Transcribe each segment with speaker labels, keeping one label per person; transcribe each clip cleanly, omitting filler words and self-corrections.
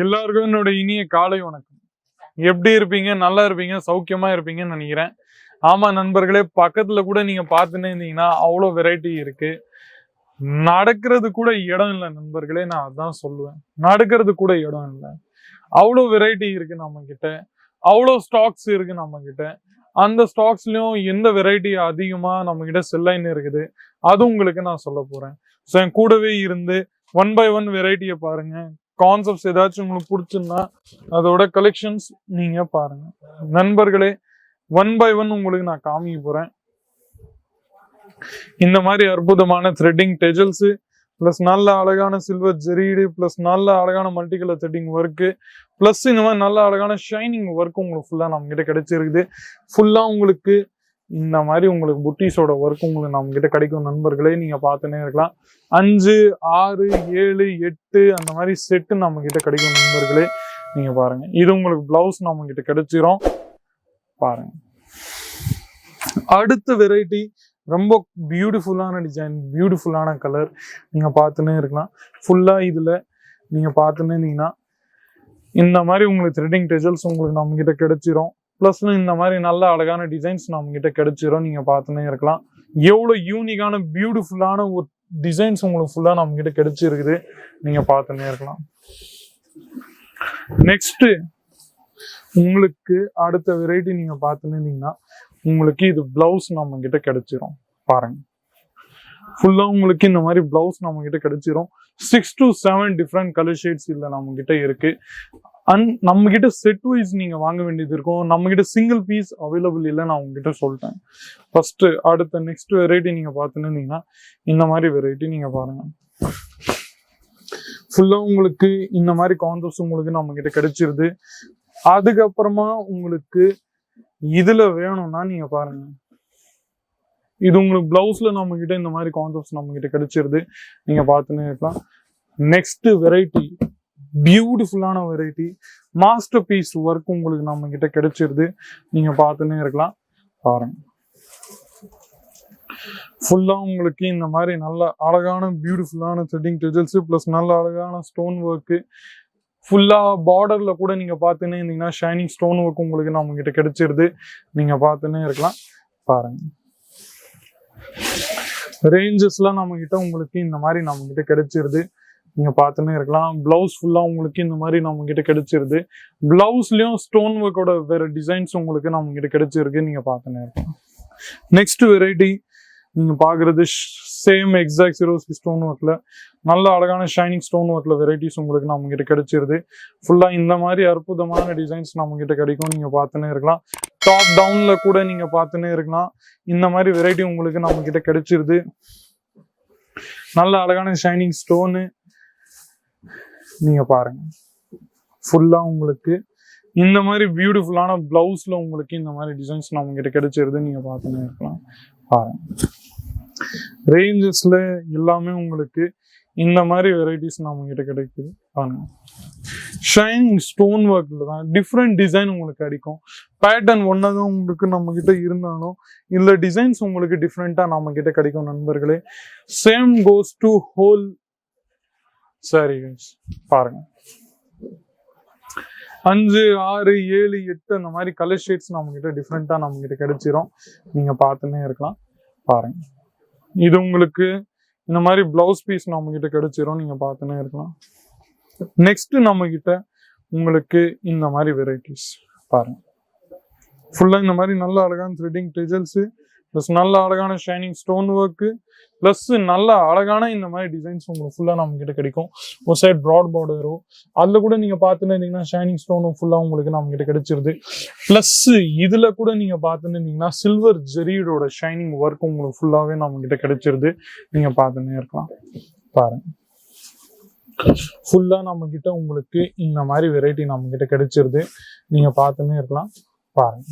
Speaker 1: எல்லாருக்கும் என்னோட இனிய காலை வணக்கம். எப்படி இருப்பீங்க? நல்லா இருப்பீங்க, சௌக்கியமா இருப்பீங்கன்னு நினைக்கிறேன். ஆமா நண்பர்களே, பக்கத்துல கூட நீங்க பார்த்துன்னே இருந்தீங்கன்னா அவ்வளோ வெரைட்டி இருக்கு. நடக்கிறது கூட இடம் இல்லை நண்பர்களே, நான் அதான் சொல்லுவேன். நடக்கிறது கூட இடம் இல்லை. அவ்வளோ வெரைட்டி இருக்கு நம்ம கிட்ட, அவ்வளோ ஸ்டாக்ஸ் இருக்கு நம்ம கிட்ட. அந்த ஸ்டாக்ஸ்லயும் எந்த வெரைட்டி அதிகமா நம்ம கிட்ட செல்லைன்னு இருக்குது, அது உங்களுக்கு நான் சொல்ல போறேன். ஸோ என் கூடவே இருந்து 1 by 1 வெரைட்டியை பாருங்க. கான்செப்ட்ஸ் ஏதாச்சும் உங்களுக்கு பிடிச்சிருந்தா அதோட கலெக்ஷன்ஸ் நீங்க பாருங்க நண்பர்களே. 1 by 1 உங்களுக்கு நான் காமிக்க போறேன். இந்த மாதிரி அற்புதமான த்ரெட்டிங் டெஜல்ஸ் பிளஸ் நல்ல அழகான சில்வர் ஜெரீடு பிளஸ் நல்ல அழகான multi colour threading work plus இந்த மாதிரி நல்ல அழகான ஷைனிங் ஒர்க் உங்களுக்கு ஃபுல்லா நம்ம கிட்ட கிடைச்சிருக்குது. ஃபுல்லா உங்களுக்கு இந்த மாதிரி உங்களுக்கு புட்டிஸோட ஒர்க் உங்களுக்கு நம்ம கிட்ட கிடைக்கும் நண்பர்களே. நீங்க பார்த்துன்னே இருக்கலாம். 5, 6, 7, 8 அந்த மாதிரி செட்டு நம்ம கிட்ட கிடைக்கும் நண்பர்களே. நீங்க பாருங்க, இது உங்களுக்கு பிளவுஸ் நம்ம கிட்ட கிடைச்சிரும். பாருங்க, அடுத்த வெரைட்டி ரொம்ப பியூட்டிஃபுல்லான டிசைன், பியூட்டிஃபுல்லான கலர். நீங்க பார்த்துன்னே இருக்கலாம். ஃபுல்லா இதுல நீங்க பார்த்துன்னே இருந்தீங்கன்னா இந்த மாதிரி உங்களுக்கு த்ரெட்டிங் டெஜல்ஸ் உங்களுக்கு நம்ம கிட்ட கிடைச்சிரும். பிளஸ் இந்த மாதிரி நல்ல அழகான டிசைன்ஸ் நம்ம கிட்ட கிடைச்சிரும். நீங்க பார்த்துன்னே இருக்கலாம். எவ்வளவு யூனிக்கான பியூட்டிஃபுல்லான ஒரு டிசைன்ஸ் உங்களுக்கு ஃபுல்லா நம்ம கிட்ட கிடைச்சிருக்குது. நீங்க பார்த்துன்னே இருக்கலாம். நெக்ஸ்ட் உங்களுக்கு அடுத்த வெரைட்டி நீங்க பார்த்துன்னு இருந்தீங்கன்னா உங்களுக்கு இது பிளவுஸ் நம்ம கிட்ட கிடைச்சிரும். பாருங்க, ஃபுல்லா உங்களுக்கு இந்த மாதிரி பிளவுஸ் நம்ம கிட்ட கிடைச்சிரும். 6 to 7 டிஃப்ரெண்ட் கலர் ஷேட்ஸ் இல்ல நம்ம கிட்ட இருக்கு. நம்ம கிட்ட செட் வைஸ் நீங்க வாங்க வேண்டியது இருக்கும். நம்ம கிட்ட சிங்கிள் பீஸ் அவைலபிள் இல்லை, நான் உங்ககிட்ட சொல்லிட்டேன். ஃபர்ஸ்ட் அடுத்த நெக்ஸ்ட் வெரைட்டி நீங்க பார்த்துன்னு இருந்தீங்கன்னா இந்த மாதிரி வெரைட்டி நீங்க பாருங்க. ஃபுல்லா உங்களுக்கு இந்த மாதிரி கான்செப்ட்ஸ் உங்களுக்கு நம்ம கிட்ட கிடைச்சிருது. அதுக்கப்புறமா உங்களுக்கு இதுல வேணும்னா நீங்க பாருங்க, இது உங்களுக்கு பிளவுஸ்ல நம்ம கிட்ட இந்த மாதிரி கான்செப்ட்ஸ் நம்ம கிட்ட கிடைச்சிருது. நீங்க பார்த்துன்னு இருக்கலாம். நெக்ஸ்ட் வெரைட்டி பியூட்டிஃபுல்லான வெரைட்டி மாஸ்டர் பீஸ் ஒர்க் உங்களுக்கு நம்ம கிட்ட கிடைச்சிருது. நீங்க பார்த்துன்னே இருக்கலாம். பாருங்க, ஃபுல்லா உங்களுக்கு இந்த மாதிரி நல்ல அழகான பியூட்டிஃபுல்லான த்ரெட்டிங் டெஜல்ஸ் பிளஸ் நல்ல அழகான ஸ்டோன் ஒர்க்கு. ஃபுல்லா பார்டர்ல கூட நீங்க பார்த்துன்னே இருந்தீங்கன்னா ஷைனிங் ஸ்டோன் ஒர்க் உங்களுக்கு நம்ம கிட்ட கிடைச்சிருது. நீங்க பார்த்துன்னே இருக்கலாம். பாருங்க, ரேஞ்சஸ்லாம் நம்ம கிட்ட உங்களுக்கு இந்த மாதிரி நம்ம கிட்ட கிடைச்சிருது. நீங்க பார்த்துன்னே இருக்கலாம். பிளவுஸ் ஃபுல்லா உங்களுக்கு இந்த மாதிரி நம்ம கிட்ட கிடைச்சிருது. பிளவுஸ்லயும் ஸ்டோன் ஒர்க்கோட வேற டிசைன்ஸ் உங்களுக்கு நம்ம கிட்ட கிடைச்சிருக்கு. நீங்க பார்த்துன்னே இருக்கலாம். நெக்ஸ்ட் வெரைட்டி நீங்க பாக்குறது சேம் எக்ஸாக்ட் சிரோஸ்கி ஸ்டோன் ஒர்க்ல நல்ல அழகான ஷைனிங் ஸ்டோன் ஒர்க்ல வெரைட்டிஸ் உங்களுக்கு நம்ம கிட்ட கிடைச்சிருது. ஃபுல்லா இந்த மாதிரி அற்புதமான டிசைன்ஸ் நம்ம கிட்ட கிடைக்கும். நீங்க பார்த்துன்னே இருக்கலாம். டாப் டவுன்ல கூட நீங்க பார்த்துன்னே இருக்கலாம். இந்த மாதிரி வெரைட்டி உங்களுக்கு நம்ம கிட்ட கிடைச்சிருது. நல்ல அழகான ஷைனிங் ஸ்டோனு நீங்க பாருங்க. ஃபுல்லா உங்களுக்கு இந்த மாதிரி பியூட்டிஃபுல்லான பிளவுஸ்ல உங்களுக்கு இந்த மாதிரி டிசைன்ஸ் நம்ம கிட்ட கிடைச்சிருது. நீங்க பார்த்துன்னே இருக்கலாம். பாருங்க, ரேஞ்சஸ்ல எல்லாமே உங்களுக்கு இந்த மாதிரி வெரைட்டிஸ் நம்ம கிட்ட கிடைக்குது. பாருங்க, ஷைனிங் ஸ்டோன் ஒர்க்ல தான் டிஃப்ரெண்ட் டிசைன் உங்களுக்கு கிடைக்கும். பேட்டர்ன் ஒன்னதான் உங்களுக்கு நம்ம கிட்ட இருந்தாலும் இல்ல டிசைன்ஸ் உங்களுக்கு டிஃப்ரெண்டா நம்ம கிட்ட கிடைக்கும் நண்பர்களே. Same goes to whole sorry. பாருங்க, 5, 6, 7, 8 அந்த மாதிரி கலர் ஷேட்ஸ் நம்ம கிட்ட டிஃப்ரெண்டா நம்ம கிட்ட கிடைச்சிரும். நீங்க பார்த்துன்னே இருக்கலாம். பாருங்க, இது உங்களுக்கு இந்த மாதிரி பிளவுஸ் பீஸ் நம்ம கிட்ட கிடைச்சிரும். நீங்க பார்த்துன்னே இருக்கலாம். நெக்ஸ்ட் நம்ம கிட்ட உங்களுக்கு இந்த மாதிரி வெரைட்டிஸ் பாருங்க. ஃபுல்லா இந்த மாதிரி நல்ல அழகான த்ரெட்டிங் டெஜல்ஸ் பிளஸ் நல்ல அழகான ஷைனிங் ஸ்டோன் ஒர்க்கு பிளஸ் நல்ல அழகான இந்த மாதிரி டிசைன்ஸ் உங்களுக்கு ஃபுல்லா நம்ம கிட்ட கிடைக்கும். ஒரு சைட் ப்ராட் பார்டரோ அதுல கூட நீங்க பார்த்துன்னு இருந்தீங்கன்னா ஷைனிங் ஸ்டோனும் ஃபுல்லா உங்களுக்கு நம்ம கிட்ட கிடைச்சிருது. பிளஸ் இதுல கூட நீங்க பார்த்துன்னு இருந்தீங்கன்னா சில்வர் ஜெரீடோட ஷைனிங் ஒர்க் உங்களுக்கு ஃபுல்லாவே நம்ம கிட்ட கிடைச்சிருது. நீங்க பார்த்துன்னே இருக்கலாம். பாருங்க, ஃபுல்லா நம்ம கிட்ட உங்களுக்கு இந்த மாதிரி வெரைட்டி நம்ம கிட்ட கிடைச்சிருது. நீங்க பார்த்துன்னே இருக்கலாம். பாருங்க,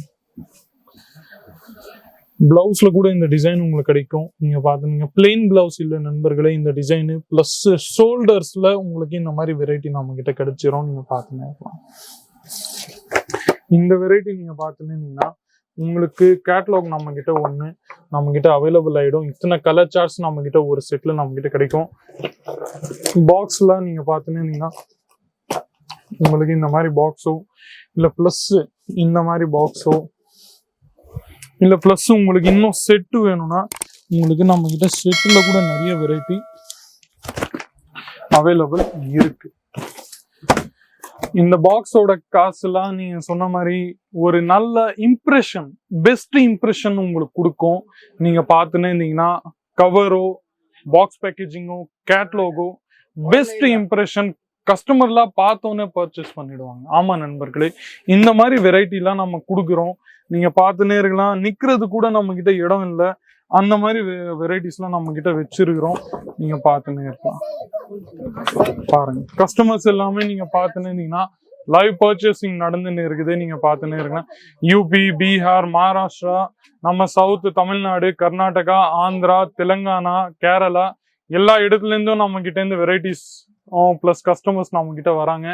Speaker 1: பிளவுஸ்ல கூட இந்த டிசைன் உங்களுக்கு கிடைக்கும். நீங்க பாத்துங்க, பிளெயின் பிளவுஸ் இல்ல நண்பர்களே, இந்த டிசைன் பிளஸ் ஷோல்டர்ஸ்ல உங்களுக்கு இந்த மாதிரி வெரைட்டி நம்ம கிட்ட கிடைச்சிரும். நீங்க பாத்துங்க, இந்த வெரைட்டி நீங்க பாத்துனீங்கன்னா உங்களுக்கு கேட்டலாக் நம்ம கிட்ட ஒண்ணு நம்ம கிட்ட அவைலபிள் ஆயிடும். இத்தனை கலர் சார்ட்ஸ் நம்ம கிட்ட ஒரு செட்ல நம்ம கிட்ட கிடைக்கும். பாக்ஸ்ல நீங்க பாத்துனீங்கன்னா உங்களுக்கு இந்த மாதிரி பாக்ஸோ இல்ல பிளஸ் இந்த மாதிரி பாக்ஸோ இல்ல பிளஸ் உங்களுக்கு இன்னும் செட்டு வேணும்னா உங்களுக்கு நம்ம கிட்ட செட்டுல கூட நிறைய வெரைட்டி அவைலபிள் இருக்கு. இந்த பாக்ஸோட காசுலாம் நீங்க சொன்ன மாதிரி ஒரு நல்ல இம்ப்ரெஷன், பெஸ்ட் இம்ப்ரெஷன் உங்களுக்கு கொடுக்கும். நீங்க பார்த்துன்னு இருந்தீங்கன்னா கவரோ, பாக்ஸ் பேக்கேஜிங்கோ, கேட்லாகோ பெஸ்ட் இம்ப்ரெஷன் கஸ்டமர்லாம் பார்த்தோன்னே பர்ச்சேஸ் பண்ணிடுவாங்க. ஆமா நண்பர்களே, இந்த மாதிரி வெரைட்டிலாம் நம்ம கொடுக்குறோம். நீங்க பார்த்துன்னே இருக்கலாம். நிக்கிறது கூட நம்ம கிட்ட இடம் இல்லை, அந்த மாதிரி வெரைட்டிஸ்லாம் நம்ம கிட்ட வச்சிருக்கிறோம். நீங்க பார்த்துன்னே இருக்கலாம். பாருங்க, கஸ்டமர்ஸ் எல்லாமே நீங்க பார்த்துன்னு இருந்தீங்கன்னா லைவ் பர்ச்சேசிங் நடந்துன்னு இருக்குது. நீங்க பார்த்துன்னே இருக்கலாம். யூபி, பீகார், மகாராஷ்டிரா, நம்ம சவுத் தமிழ்நாடு, கர்நாடகா, ஆந்திரா, தெலுங்கானா, கேரளா எல்லா இடத்துல இருந்தும் நம்ம கிட்ட இருந்து வெரைட்டிஸ் பிளஸ் கஸ்டமர்ஸ் நம்ம கிட்ட வராங்க.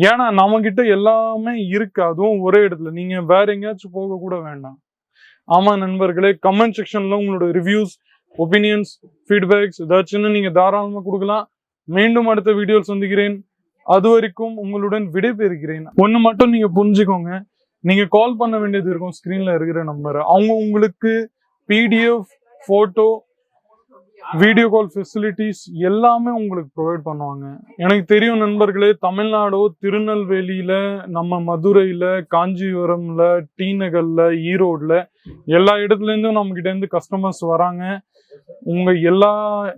Speaker 1: ஏன்னா நம்ம கிட்ட எல்லாமே இருக்கு, அதுவும் ஒரே இடத்துல. நீங்க வேற எங்கேயாச்சும் போக கூட வேண்டாம். ஆமா நண்பர்களே, கமெண்ட் செக்ஷன்ல உங்களோட ரிவ்யூஸ், ஒப்பீனியன்ஸ், ஃபீட்பேக்ஸ் ஏதாச்சும் நீங்க தாராளமா கொடுக்கலாம். மீண்டும் அடுத்த வீடியோ சந்திக்கிறேன். அது வரைக்கும் உங்களுடன் விடைபெறுகிறேன். ஒண்ணு மட்டும் நீங்க புரிஞ்சுக்கோங்க, நீங்க கால் பண்ண வேண்டியது இருக்கும் ஸ்கிரீன்ல இருக்கிற நம்பர். அவங்க உங்களுக்கு PDF, photo, video call facilities எல்லாமே உங்களுக்கு ப்ரொவைட் பண்ணுவாங்க. எனக்கு தெரியும் நண்பர்களே, தமிழ்நாடோ, திருநெல்வேலியில, நம்ம மதுரையில, காஞ்சிபுரம்ல, டி நகர்ல, ஈரோடுல எல்லா இடத்துல இருந்தும் நம்ம கிட்ட இருந்து கஸ்டமர்ஸ் வராங்க.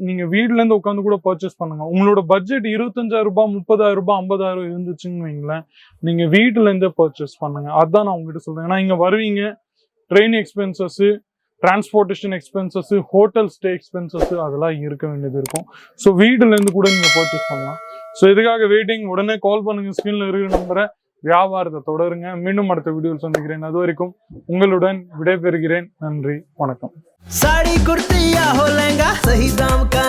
Speaker 1: நீங்க வீட்ல இருந்து உட்காந்து கூட பர்ச்சேஸ் பண்ணுங்க. உங்களோட பட்ஜெட் 25,000 ரூபாய், 30,000 ரூபாய், 50,000 இருந்துச்சுன்னு வைங்களேன், நீங்க வீட்டுல இருந்தே பர்ச்சேஸ் பண்ணுங்க. அதான் நான் உங்ககிட்ட சொல்றேன். ஏன்னா இங்க வருவீங்க, train expenses, transportation expenses, hotel stay expenses அதெல்லாம் இருக்க வேண்டியது இருக்கும். ஸோ வீட்டுல இருந்து கூட நீங்க பர்ச்சேஸ் பண்ணலாம். ஸோ இதுக்காக வெயிட்டிங். உடனே கால் பண்ணுங்க, ஸ்கிரீன்ல இருக்கிற நம்பரை. வியாபாரத்தை தொடருங்க. மீண்டும் அடுத்த வீடியோவில் சந்திக்கிறேன். அது வரைக்கும் உங்களுடன் விடைபெறுகிறேன். நன்றி, வணக்கம். साड़ी कुर्ती या हो लहंगा, सही दाम का